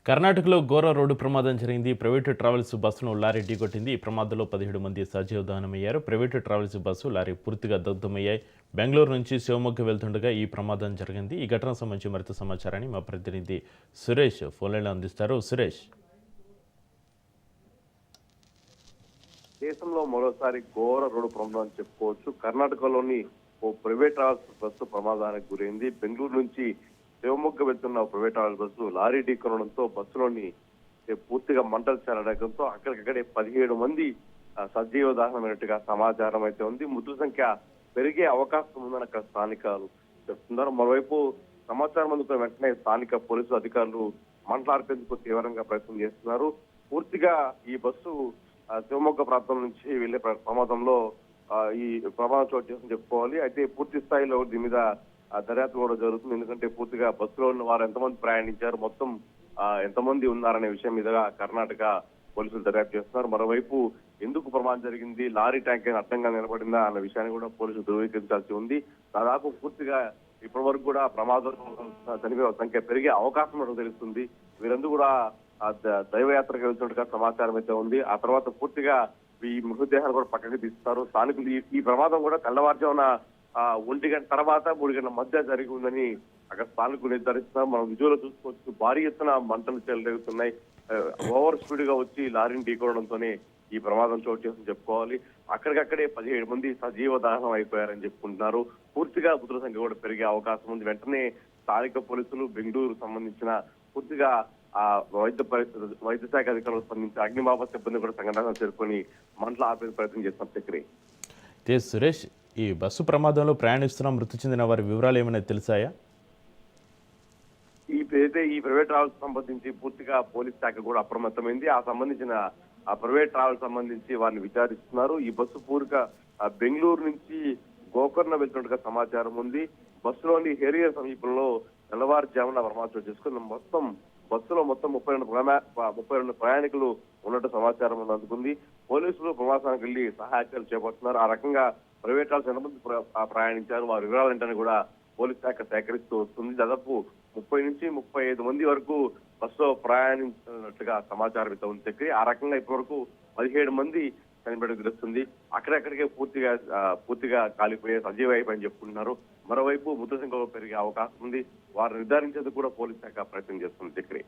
కర్ణాటకలో ఘోర రోడ్డు ప్రమాదం జరిగింది. ప్రైవేటు ట్రావెల్స్ బస్సును లారీ ఢీకొట్టింది. ఈ ప్రమాదంలో 17 మంది సజీవ దహనమయ్యారు. ప్రైవేటు ట్రావెల్స్ బస్సు, లారీ పూర్తిగా దగ్ధమయ్యాయి. బెంగళూరు నుంచి శివమొగ్గ వెళ్తుండగా ఈ ప్రమాదం జరిగింది. ఈ ఘటనకు సంబంధించి మరింత సమాచారాన్ని మా ప్రతినిధి సురేష్ ఫోన్లైన్లో అందిస్తారు. సురేష్, దేశంలో మరోసారి ఘోర రోడ్డు ప్రమాదం అని చెప్పుకోవచ్చు. కర్ణాటకలోని ఓ ప్రైవేట్ ట్రావెల్స్ బస్సు ప్రమాదానికి గురైంది. బెంగళూరు నుంచి శివమొగ్గ వెళ్తున్న ఓ ప్రైవేట్ ట్రావెల్స్ బస్సు లారీ ఢీకొనడంతో బస్సులోని పూర్తిగా మంటలు చెలరడంతో అక్కడికక్కడే 17 మంది సజీవ దహనమైనట్టుగా సమాచారం అయితే ఉంది. మృతుల సంఖ్య పెరిగే అవకాశం ఉందని అక్కడ స్థానికులు చెప్తున్నారు. మరోవైపు సమాచారం అందుకున్న వెంటనే స్థానిక పోలీసు అధికారులు మంటలార్పేందుకు తీవ్రంగా ప్రయత్నం చేస్తున్నారు. పూర్తిగా ఈ బస్సు శివమొగ్గ ప్రాంతం నుంచి వెళ్లే ప్రమాదంలో ఈ ప్రమాదం చోటు చేసి చెప్పుకోవాలి. అయితే పూర్తి స్థాయిలో దీని మీద దర్యాప్తు కూడా జరుగుతుంది. ఎందుకంటే పూర్తిగా బస్సులో ఉన్న వారు ఎంతమంది ప్రయాణించారు, మొత్తం ఎంతమంది ఉన్నారనే విషయం మీద కర్ణాటక పోలీసులు దర్యాప్తు చేస్తున్నారు. మరోవైపు ఎందుకు ప్రమాదం జరిగింది, లారీ ట్యాంక్ అడ్డంగా నిలబడిందా అన్న విషయాన్ని కూడా పోలీసులు ధృవీకరించాల్సి ఉంది. దాదాపు పూర్తిగా ఇప్పటి వరకు కూడా ప్రమాదం చనిపోయే సంఖ్య పెరిగే అవకాశం కూడా తెలుస్తుంది. వీరందరూ కూడా దైవయాత్రకు వెళ్తున్నట్టుగా సమాచారం అయితే ఉంది. ఆ తర్వాత పూర్తిగా ఈ మృతదేహాలు కూడా పక్కకి తీస్తారు. స్థానికులు ఈ ప్రమాదం కూడా తెల్లవారుజామున 1 గంట తర్వాత 3 గంటల మధ్య జరిగి ఉందని అక్కడ స్థానికులు నిర్ధారిస్తున్నారు. మనం విజువల్ చూసుకోవచ్చు, భారీ ఎత్తున మంటలు చెలరేగుతున్నాయి. ఓవర్ స్పీడ్ గా వచ్చి లారీని ఢీకొనడంతోనే ఈ ప్రమాదం చోటు చేసి చెప్పుకోవాలి. అక్కడికక్కడే 17 మంది సజీవ దహనం అయిపోయారని చెప్పుకుంటున్నారు. పూర్తిగా మృతుల సంఖ్య కూడా పెరిగే అవకాశం ఉంది. వెంటనే స్థానిక పోలీసులు బెంగళూరు సంబంధించిన పూర్తిగా వైద్య శాఖ అధికారులు స్పందించి అగ్నిమాపక సిబ్బంది కూడా సంఘటన చేరుకొని మంటలు ఆపే ప్రయత్నం చేస్తున్నారు. చక్రి సురేష్, ఈ బస్సు ప్రమాదంలో ప్రయాణిస్తున్న మృతి చెందిన వారి వివరాలు ఏమైనా తెలిసాయా? ఈ ప్రైవేట్ ట్రావెల్స్ సంబంధించి పూర్తిగా పోలీస్ శాఖ కూడా అప్రమత్తమైంది. ఆ సంబంధించిన ఆ ప్రైవేట్ ట్రావెల్స్ సంబంధించి వారిని విచారిస్తున్నారు. ఈ బస్సు పూర్తిగా బెంగళూరు నుంచి గోకర్ణ వెళ్తున్నట్టుగా సమాచారం ఉంది. బస్సులోని హెరియర్ సమీపంలో తెల్లవారుజామున ప్రమాదం చేసుకుని బస్సులో మొత్తం 32 ప్రయాణికులు ఉన్నట్టు సమాచారం అందుకుంది. పోలీసులు ప్రమాదానికి వెళ్లి సహాయకాలు చేపడుతున్నారు. ఆ రకంగా ప్రైవేట్ ట్రావెల్స్ ఎంతమంది ప్రయాణించారు, వారి వివరాలు ఏంటని కూడా పోలీస్ శాఖ సేకరిస్తూ వస్తుంది. దాదాపు 30 నుంచి 35 మంది వరకు బస్సులో ప్రయాణించినట్లుగా సమాచారం అయితే ఉంది. ఆ రకంగా ఇప్పటి వరకు 17 మంది చనిపోయినట్టు తెలుస్తుంది. అక్కడక్కడికే పూర్తిగా కాలిపోయే సజీవ అయిపోయి చెప్పుకుంటున్నారు. మరోవైపు మృతుల సంఖ్య పెరిగే అవకాశం ఉంది. వారు నిర్ధారించేందుకు కూడా పోలీస్ శాఖ ప్రయత్నం చేస్తుంది. చక్రి,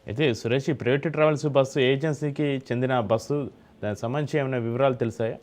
అయితే సురేష్, ఈ ప్రైవేట్ ట్రావెల్స్ బస్సు ఏజెన్సీకి చెందిన బస్సు, దానికి సంబంధించి ఏమైనా వివరాలు తెలిసాయా?